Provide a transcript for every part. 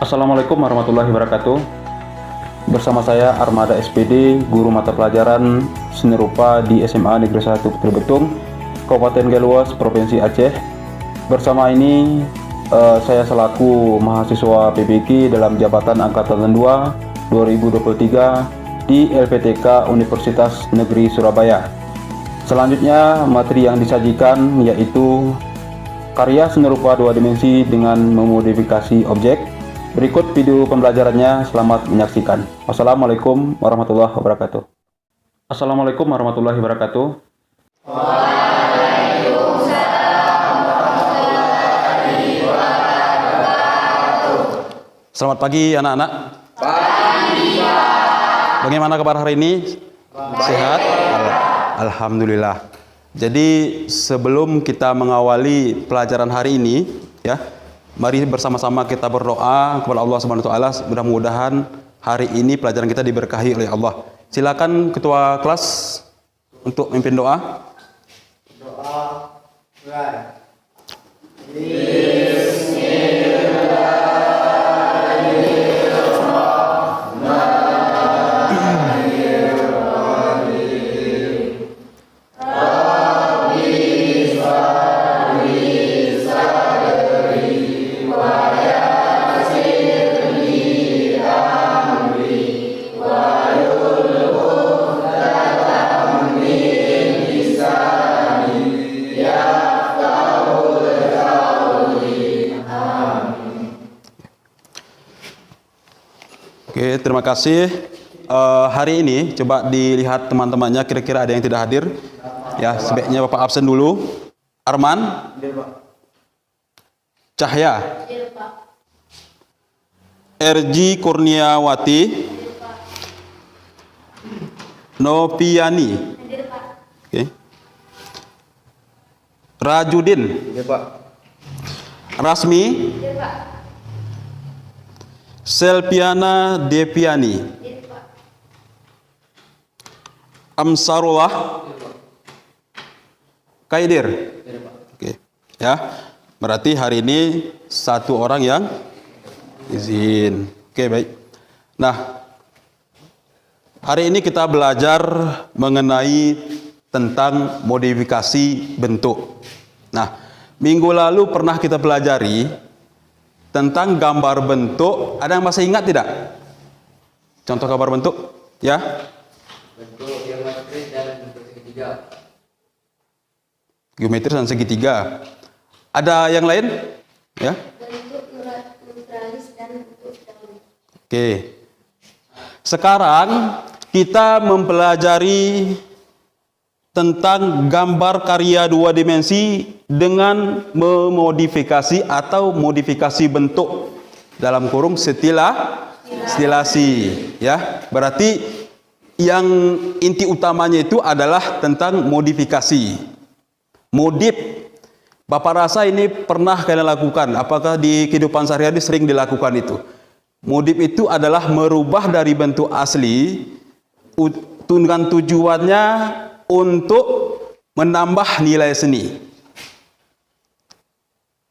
Assalamualaikum warahmatullahi wabarakatuh. Bersama saya Armada SPD, guru mata pelajaran seni rupa di SMA Negeri 1 Putri Betung, Kabupaten Geluas, Provinsi Aceh. Bersama ini saya selaku mahasiswa PBK dalam jabatan Angkatan 2 2023 di LPTK Universitas Negeri Surabaya. Selanjutnya materi yang disajikan yaitu karya seni rupa 2 dimensi dengan memodifikasi objek. Berikut video pembelajarannya, selamat menyaksikan. Wassalamualaikum warahmatullahi wabarakatuh. Assalamualaikum warahmatullahi wabarakatuh. Selamat pagi anak-anak. Pagi. Bagaimana kabar hari ini? Sehat? Alhamdulillah. Jadi sebelum kita mengawali pelajaran hari ini, ya, mari bersama-sama kita berdoa kepada Allah Subhanahu wa taala. Mudah-mudahan hari ini pelajaran kita diberkahi oleh Allah. Silakan ketua kelas untuk memimpin doa. Doa. Oke, terima kasih. Hari ini coba dilihat teman-temannya, kira-kira ada yang tidak hadir. Ya, sebaiknya Bapak absen dulu. Arman? Cahya? RG Kurniawati? Noviani? Oke. Rajudin? Rasmi? Selpiana Deviani, Amsarullah, Kaidir. Oke, ya. Berarti hari ini satu orang yang izin. Oke, baik. Nah, hari ini kita belajar mengenai tentang modifikasi bentuk. Nah, minggu lalu pernah kita pelajari tentang gambar bentuk. Ada yang masih ingat tidak? Contoh gambar bentuk, ya? Bentuk geometris dan bentuk segitiga. Geometris dan segitiga. Ada yang lain? Ya? Bentuk naturalis dan bentuk dahulu. Oke. Sekarang kita mempelajari tentang gambar karya 2 dimensi dengan memodifikasi atau modifikasi bentuk, dalam kurung stilasi, ya. Berarti yang inti utamanya itu adalah tentang modifikasi. Modif, Bapak rasa ini pernah kalian lakukan? Apakah di kehidupan sehari-hari sering dilakukan itu? Modif itu adalah merubah dari bentuk asli dengan tujuannya untuk menambah nilai seni.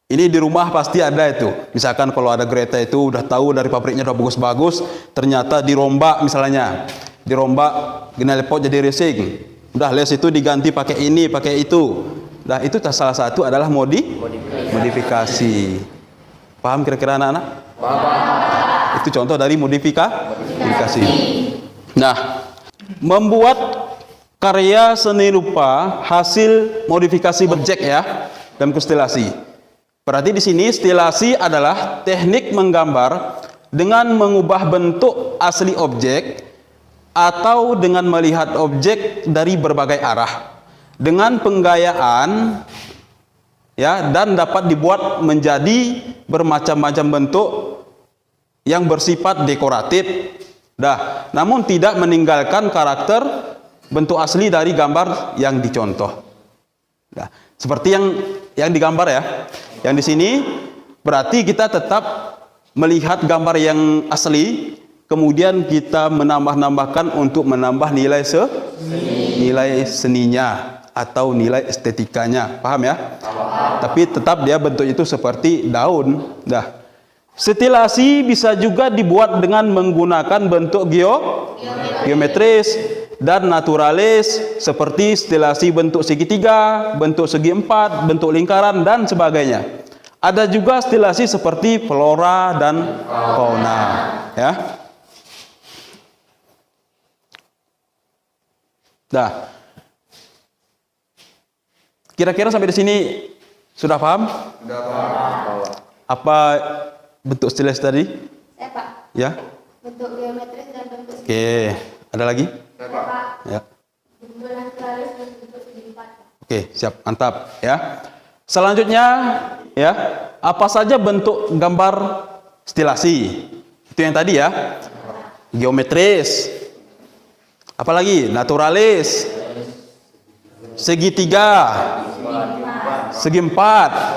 Ini di rumah pasti ada itu. Misalkan kalau ada kereta itu udah tahu dari pabriknya udah bagus-bagus, ternyata dirombak misalnya. Dirombak knalpot jadi racing. Udah les itu diganti pakai ini, pakai itu. Nah, itu salah satu adalah modifikasi. Paham kira-kira anak-anak? Paham. Itu contoh dari modifikasi. Nah, membuat karya seni rupa hasil modifikasi berjek, ya, dalam konstelasi. Berarti di sini stilasi adalah teknik menggambar dengan mengubah bentuk asli objek atau dengan melihat objek dari berbagai arah dengan penggayaan, ya, dan dapat dibuat menjadi bermacam-macam bentuk yang bersifat dekoratif. Namun tidak meninggalkan karakter bentuk asli dari gambar yang dicontoh. Nah, seperti yang digambar, ya. Yang di sini berarti kita tetap melihat gambar yang asli, kemudian kita menambah-nambahkan untuk menambah nilai seninya atau nilai estetikanya. Paham, ya? Paham. Tapi tetap dia bentuk itu seperti daun. Stilasi bisa juga dibuat dengan menggunakan bentuk geometris dan naturalis seperti stilasi bentuk segitiga, bentuk segi empat, bentuk lingkaran dan sebagainya. Ada juga stilasi seperti flora dan fauna, ya. Nah, kira-kira sampai di sini sudah paham? Sudah paham. Apa bentuk stilasi tadi? Saya, Pak. Ya. Bentuk geometris dan bentuk Oke, ada lagi? Saya, Pak. Ya. Bentuk naturalis dan bentuk segi empat. Oke, siap, mantap, ya. Selanjutnya, ya, apa saja bentuk gambar stilasi? Itu yang tadi ya. Geometris. Apa lagi? Naturalis. Segitiga. Segi empat.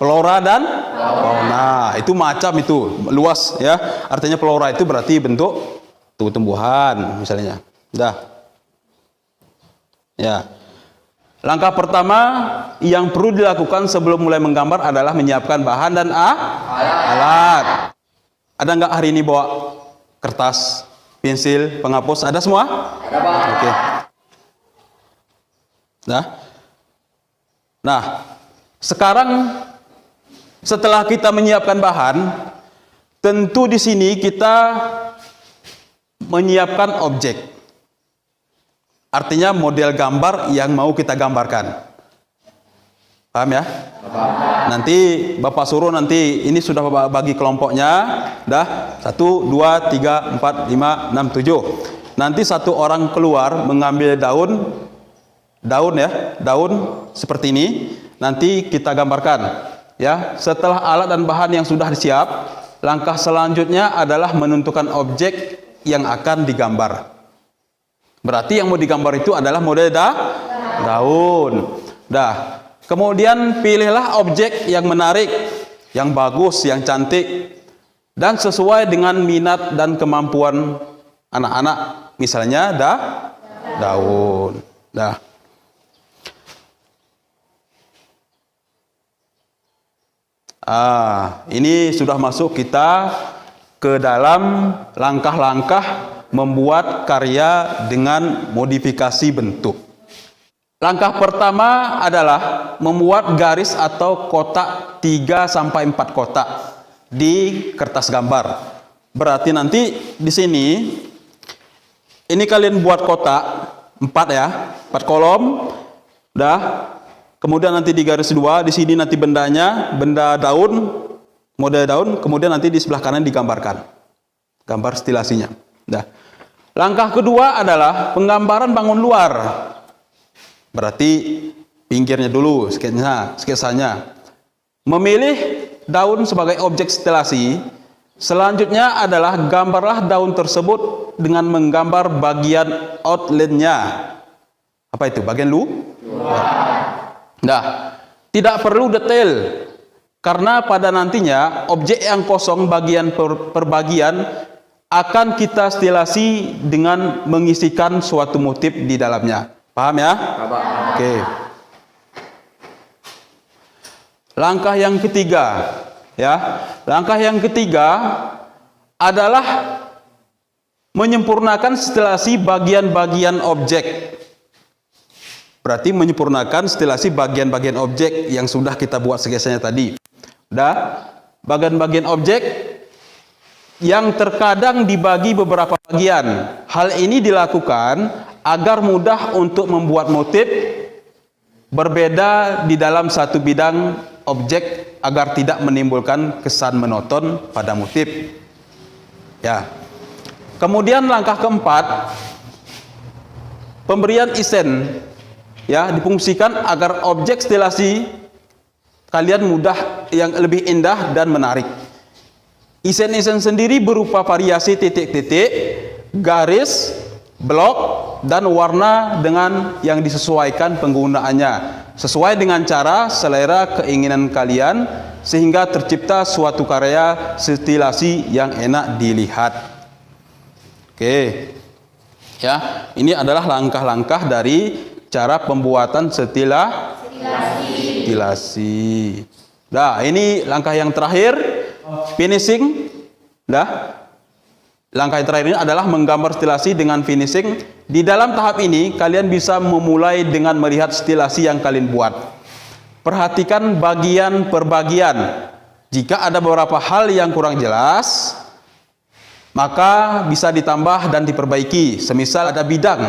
Flora dan fauna. Itu macam itu, luas ya. Artinya flora itu berarti bentuk tumbuhan misalnya. Dah. Ya. Langkah pertama yang perlu dilakukan sebelum mulai menggambar adalah menyiapkan bahan dan alat. Ada nggak hari ini bawa kertas, pensil, penghapus? Ada semua? Ada, Pak. Oke. Nah, sekarang setelah kita menyiapkan bahan, tentu di sini kita menyiapkan objek. Artinya model gambar yang mau kita gambarkan. Paham ya? Nanti Bapak suruh nanti ini sudah Bapak bagi kelompoknya. Dah 1, 2, 3, 4, 5, 6, 7. Nanti satu orang keluar mengambil daun ya, daun seperti ini. Nanti kita gambarkan. Ya, setelah alat dan bahan yang sudah disiap, langkah selanjutnya adalah menentukan objek yang akan digambar. Berarti yang mau digambar itu adalah model daun. Dah. Kemudian pilihlah objek yang menarik, yang bagus, yang cantik, dan sesuai dengan minat dan kemampuan anak-anak. Misalnya daun. Dah. Ini sudah masuk kita ke dalam langkah-langkah membuat karya dengan modifikasi bentuk. Langkah pertama adalah membuat garis atau kotak 3-4 kotak di kertas gambar. Berarti nanti di sini ini kalian buat kotak 4 ya, 4 kolom. Dah. Kemudian nanti di garis 2 di sini nanti bendanya, benda daun, model daun, kemudian nanti di sebelah kanan digambarkan. Gambar stilasinya. Dah. Langkah kedua adalah penggambaran bangun luar. Berarti pinggirnya dulu sketsanya. Memilih daun sebagai objek stilasi. Selanjutnya adalah gambarlah daun tersebut dengan menggambar bagian outline-nya. Apa itu? Bagian luar. Nah, tidak perlu detail. Karena pada nantinya objek yang kosong bagian per bagian akan kita stilasi dengan mengisikan suatu motif di dalamnya. Paham ya? Oke. Langkah yang ketiga, ya. Langkah yang ketiga adalah menyempurnakan stilasi bagian-bagian objek. Berarti menyempurnakan stilasi bagian-bagian objek yang sudah kita buat sketsanya tadi. Udah, bagian-bagian objek yang terkadang dibagi beberapa bagian. Hal ini dilakukan agar mudah untuk membuat motif berbeda di dalam satu bidang objek agar tidak menimbulkan kesan monoton pada motif. Ya. Kemudian langkah keempat, pemberian isen ya difungsikan agar objek stilasi kalian mudah yang lebih indah dan menarik. Isen-isen sendiri berupa variasi titik-titik, garis, blok, dan warna dengan yang disesuaikan penggunaannya. Sesuai dengan cara selera keinginan kalian, sehingga tercipta suatu karya stilasi yang enak dilihat. Oke. Ya, ini adalah langkah-langkah dari cara pembuatan stilasi. Nah, ini langkah yang terakhir, finishing. Dah. Langkah yang terakhir ini adalah menggambar stilasi dengan finishing. Di dalam tahap ini, kalian bisa memulai dengan melihat stilasi yang kalian buat. Perhatikan bagian per bagian. Jika ada beberapa hal yang kurang jelas, maka bisa ditambah dan diperbaiki. Semisal ada bidang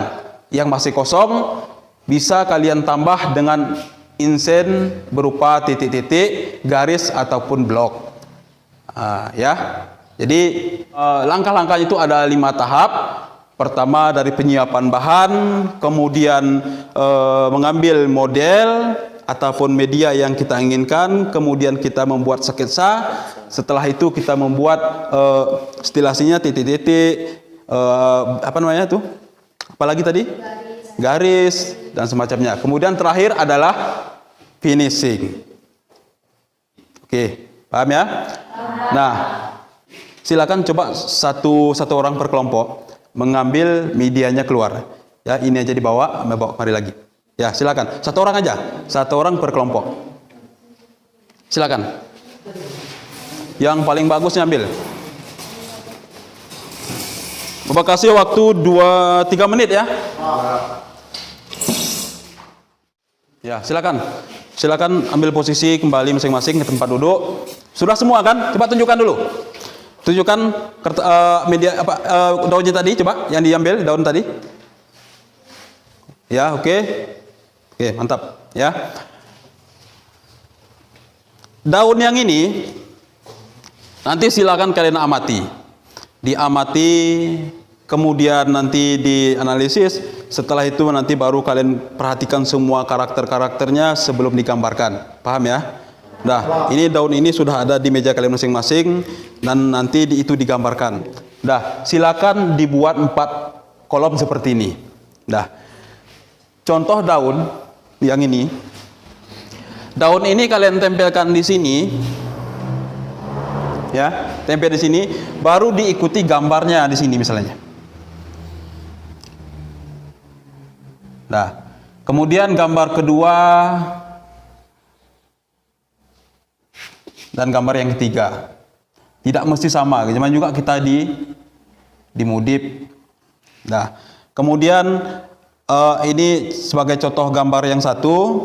yang masih kosong, bisa kalian tambah dengan insen berupa titik-titik, garis ataupun blok. Ya. Jadi langkah-langkah itu ada 5 tahap. Pertama dari penyiapan bahan, kemudian mengambil model ataupun media yang kita inginkan, kemudian kita membuat sketsa. Setelah itu kita membuat stilasinya titik-titik, apa namanya itu? Apalagi tadi? Garis dan semacamnya. Kemudian terakhir adalah finishing. Oke, paham ya? Nah, silakan coba satu orang per kelompok mengambil medianya keluar. Ya, ini aja dibawa, mari lagi. Ya, silakan. Satu orang aja, satu orang per kelompok. Silakan. Yang paling bagus ambil. Bapak kasih waktu 2-3 menit ya. Ya, silakan. Silakan ambil posisi kembali masing-masing ke tempat duduk. Sudah semua kan? Coba tunjukkan dulu. Tunjukkan media apa daunnya tadi, coba yang diambil daun tadi. Ya, oke. Oke, mantap ya. Daun yang ini nanti silakan kalian amati. Diamati, kemudian nanti dianalisis. Setelah itu nanti baru kalian perhatikan semua karakter-karakternya sebelum digambarkan. Paham ya? Nah, ini daun ini sudah ada di meja kalian masing-masing dan nanti itu digambarkan. Nah, silakan dibuat 4 kolom seperti ini. Nah, contoh daun yang ini. Daun ini kalian tempelkan di sini. Ya, tempel di sini, baru diikuti gambarnya di sini misalnya. Nah, kemudian gambar kedua dan gambar yang ketiga. Tidak mesti sama, cuman juga kita dimodif. Nah, kemudian ini sebagai contoh gambar yang satu.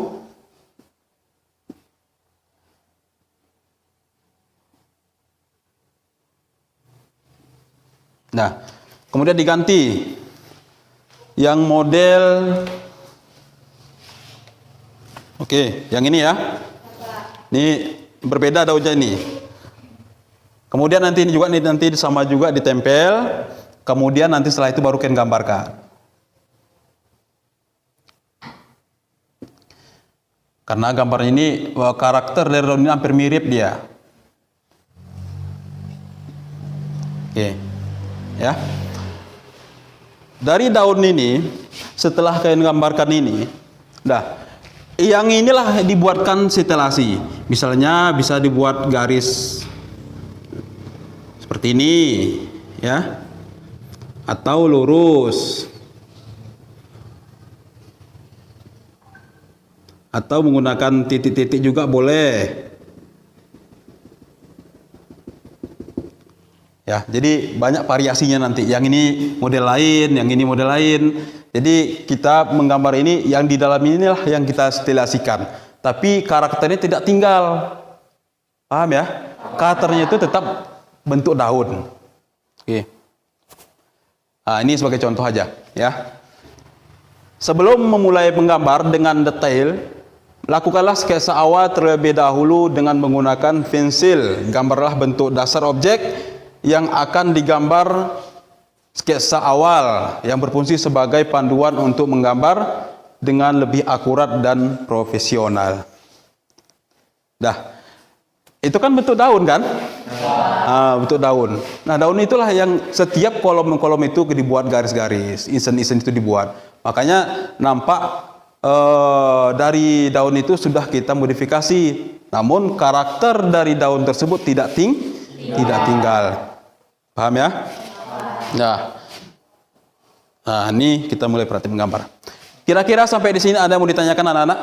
Nah, kemudian diganti yang model. Oke, yang ini ya. Ini berbeda daunnya ini. Kemudian nanti ini juga nanti sama juga ditempel. Kemudian nanti setelah itu baru kalian gambarkan. Karena gambar ini karakter dari daun ini hampir mirip dia. Oke. Ya. Dari daun ini, setelah kalian gambarkan ini, yang inilah dibuatkan stilasi. Misalnya bisa dibuat garis seperti ini, ya, atau lurus, atau menggunakan titik-titik juga boleh. Ya, jadi banyak variasinya nanti. Yang ini model lain, yang ini model lain. Jadi kita menggambar ini, yang di dalam inilah yang kita stilasikan. Tapi karakternya tidak tinggal. Paham ya? Karakternya itu tetap bentuk daun. Oke. Nah, ini sebagai contoh aja, ya. Sebelum memulai menggambar dengan detail, lakukanlah sketsa awal terlebih dahulu dengan menggunakan pensil. Gambarlah bentuk dasar objek yang akan digambar. Sketsa awal yang berfungsi sebagai panduan untuk menggambar dengan lebih akurat dan profesional. Itu kan bentuk daun kan? Bentuk daun. Nah, daun itulah yang setiap kolom-kolom itu dibuat garis-garis, isen-isen itu dibuat. Makanya nampak dari daun itu sudah kita modifikasi. Namun karakter dari daun tersebut tidak tinggal. Paham ya? Nah, ini kita mulai perhatian menggambar. Kira-kira sampai di sini ada yang mau ditanyakan anak-anak?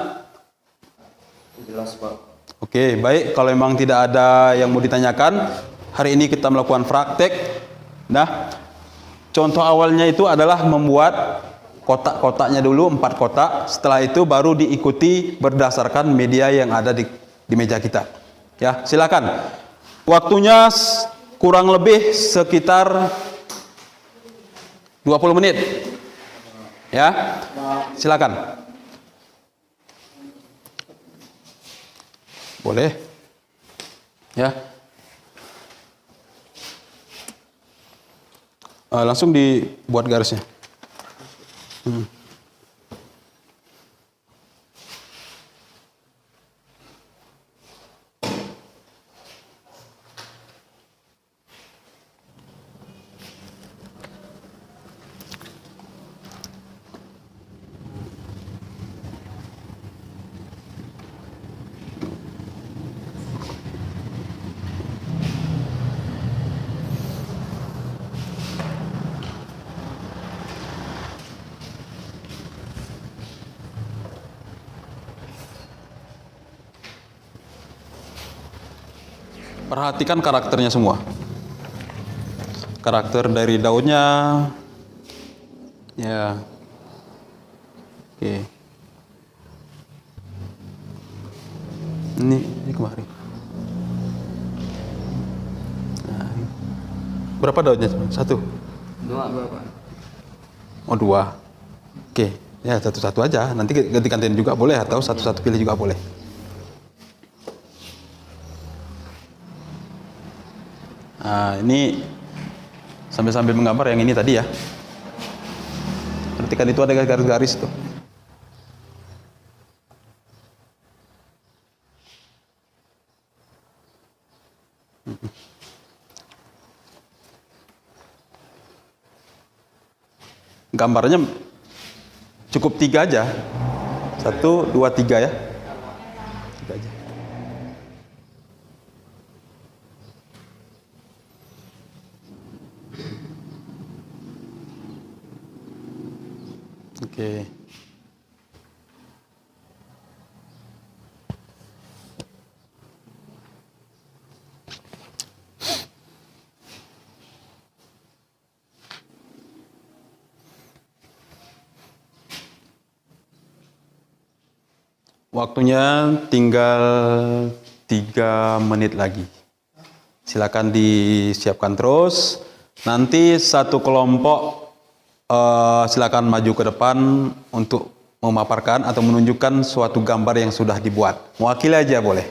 Jelas, Pak. Oke, baik. Kalau memang tidak ada yang mau ditanyakan, hari ini kita melakukan praktek. Nah, contoh awalnya itu adalah membuat kotak-kotaknya dulu, 4 kotak. Setelah itu baru diikuti berdasarkan media yang ada di meja kita. Ya, silakan. Waktunya kurang lebih sekitar 20 menit. Ya, silakan. Boleh. Ya. Langsung dibuat garisnya. Perhatikan karakternya semua. Karakter dari daunnya. Ya. Oke. Ini kemari. Nah, berapa daunnya? 1? 2 Pak. Oh, 2. Oke. Ya, satu-satu aja. Nanti ganti-gantian juga boleh atau satu-satu pilih juga boleh. Nah, ini sambil menggambar yang ini tadi ya. Perhatikan itu ada garis-garis tuh. Gambarnya cukup 3 aja. 1, 2, 3 ya. 3 aja. Oke. Waktunya tinggal 3 menit lagi. Silakan disiapkan terus. Nanti satu kelompok silakan maju ke depan untuk memaparkan atau menunjukkan suatu gambar yang sudah dibuat. Mewakili aja boleh.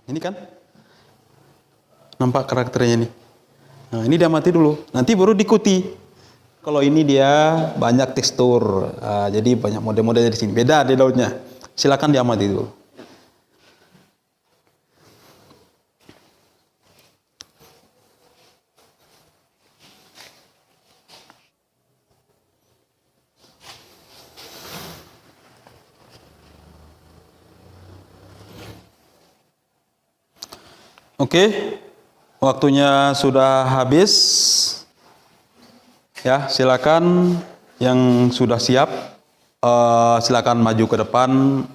Ini kan nampak karakternya nih. Nah, ini diamati dulu. Nanti baru diikuti. Kalau ini dia banyak tekstur, jadi banyak model-modelnya di sini. Beda di daunnya. Silakan diamati dulu. Oke, waktunya sudah habis. Ya, silakan yang sudah siap, silakan maju ke depan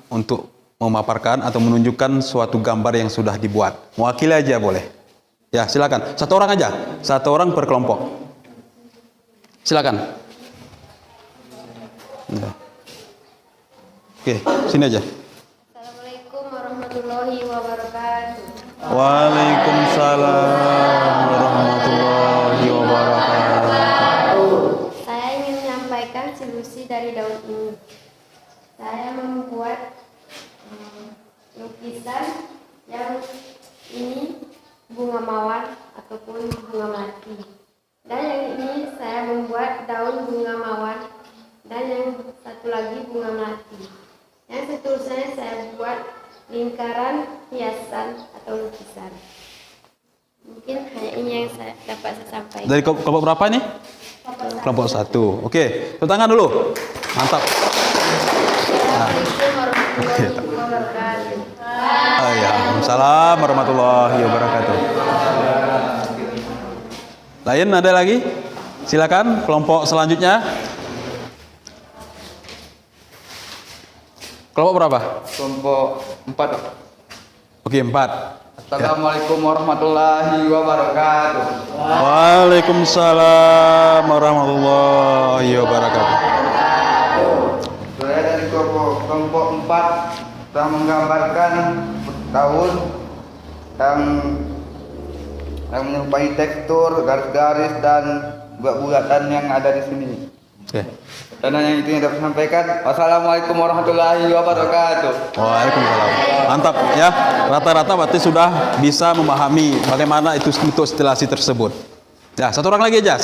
untuk memaparkan atau menunjukkan suatu gambar yang sudah dibuat. Mewakili aja boleh. Ya, silakan. 1 orang aja, 1 orang per kelompok. Silakan. Ya. Oke, sini aja. Assalamualaikum warahmatullahi wabarakatuh. Waalaikumsalam warahmatullahi wabarakatuh. Saya ingin menyampaikan solusi dari daun ini. Saya membuat lukisan yang ini bunga mawar ataupun bunga melati. Dan yang ini saya membuat daun bunga mawar dan yang satu lagi bunga melati. Yang seterusnya saya buat lingkaran hiasan atau lukisan. Mungkin hanya ini yang dapat saya sampaikan. Dari kelompok berapa nih? Kelompok 1. Oke, tepuk tangan dulu. Mantap. Assalamualaikum warahmatullahi wabarakatuh. Waalaikumsalam warahmatullahi wabarakatuh. Lain ada lagi? Silakan kelompok selanjutnya. Kelompok berapa? Kelompok 4, Pak. Oke, 4. Assalamualaikum warahmatullahi wabarakatuh. Waalaikumsalam warahmatullahi wabarakatuh. Saya dari kelompok 4 telah menggambarkan tahun yang menyerupai tekstur, garis-garis dan bulat-bulatan yang ada di sini. Oke. Dan yang itu yang dapat sampaikan. Wassalamualaikum warahmatullahi wabarakatuh. Waalaikumsalam. Mantap ya. Rata-rata berarti sudah bisa memahami bagaimana itu bentuk stilasi tersebut. Ya, satu orang lagi aja.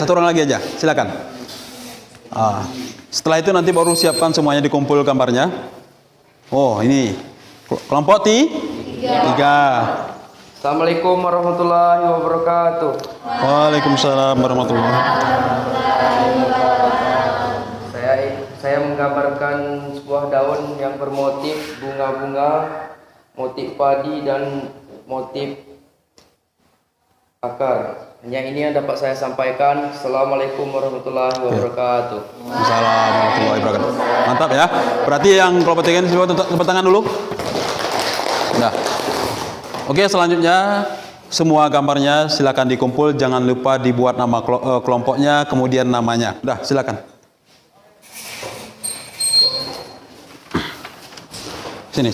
Silakan. Setelah itu nanti baru siapkan semuanya, dikumpul gambarnya. Oh, ini kelompok 3. Assalamualaikum warahmatullahi wabarakatuh. Waalaikumsalam warahmatullahi wabarakatuh. Saya menggambarkan sebuah daun yang bermotif bunga-bunga, motif padi dan motif akar. Hanya ini yang dapat saya sampaikan. Assalamualaikum warahmatullahi wabarakatuh. Assalamualaikum warahmatullahi wabarakatuh. Mantap ya. Berarti yang kelompok 3 ini coba tepuk tangan dulu. Nah. Oke, selanjutnya semua gambarnya silakan dikumpul, jangan lupa dibuat nama kelompoknya, kemudian namanya. Udah, silakan. Sini.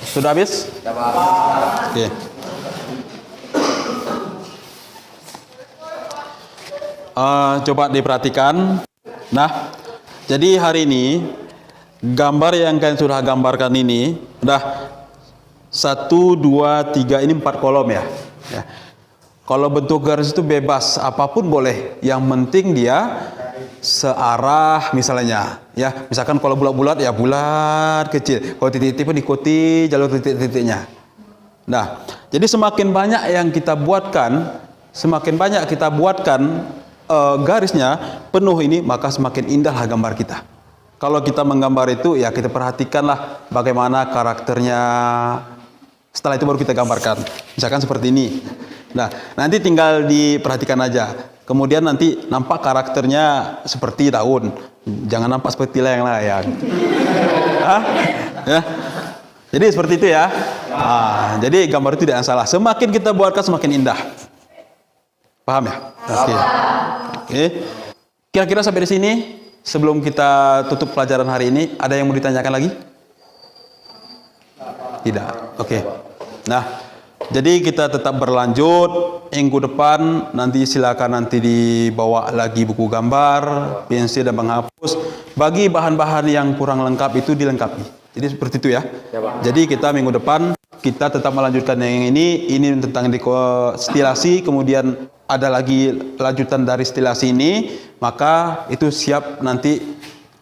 Sudah habis? Ya, Pak. Oke. Coba diperhatikan. Nah, jadi hari ini gambar yang kalian sudah gambarkan ini udah 1, 2, 3, ini 4 kolom ya. Kalau bentuk garis itu bebas, apapun boleh. Yang penting dia searah misalnya. Ya, misalkan kalau bulat-bulat ya bulat kecil. Kalau titik-titik pun ikuti jalur titik-titiknya. Nah, jadi semakin banyak yang kita buatkan, garisnya penuh ini, maka semakin indahlah gambar kita. Kalau kita menggambar itu, ya kita perhatikanlah bagaimana karakternya. Setelah itu baru kita gambarkan. Misalkan seperti ini. Nah, nanti tinggal diperhatikan aja. Kemudian nanti nampak karakternya seperti daun. Jangan nampak seperti layang-layang. Ya. Jadi seperti itu ya. Jadi gambar itu tidak salah. Semakin kita buatkan semakin indah. Paham ya? Oke. Kira-kira sampai di sini. Sebelum kita tutup pelajaran hari ini, ada yang mau ditanyakan lagi? Tidak. Oke. Nah, jadi kita tetap berlanjut. Minggu depan nanti silakan nanti dibawa lagi buku gambar, pensil dan penghapus. Bagi bahan-bahan yang kurang lengkap itu dilengkapi. Jadi seperti itu ya. Jadi kita minggu depan kita tetap melanjutkan yang ini tentang stilasi, kemudian ada lagi lanjutan dari stilasi ini, maka itu siap nanti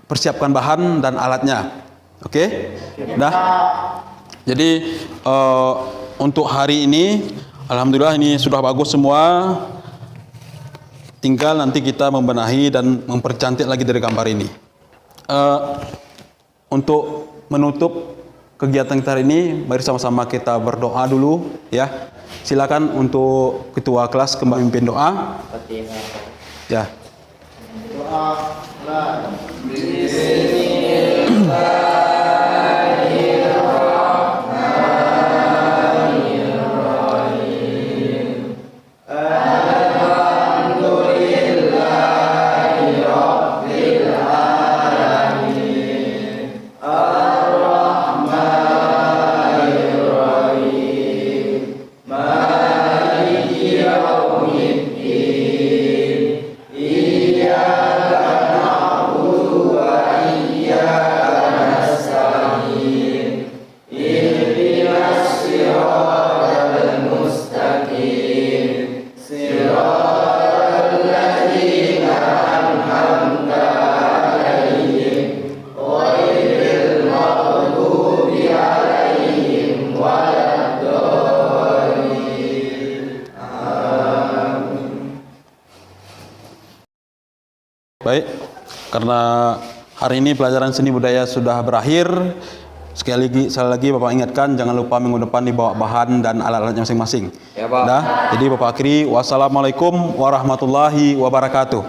persiapkan bahan dan alatnya. Oke? Nah, jadi untuk hari ini, alhamdulillah ini sudah bagus semua. Tinggal nanti kita membenahi dan mempercantik lagi dari gambar ini. Untuk menutup kegiatan kita hari ini, mari sama-sama kita berdoa dulu ya. Silakan untuk ketua kelas kembali memimpin doa. Ya. Baik, karena hari ini pelajaran seni budaya sudah berakhir. Sekali lagi Bapak ingatkan, jangan lupa minggu depan dibawa bahan dan alat-alatnya masing-masing. Ya, Pak. Nah, jadi Bapak akhiri, wassalamualaikum warahmatullahi wabarakatuh.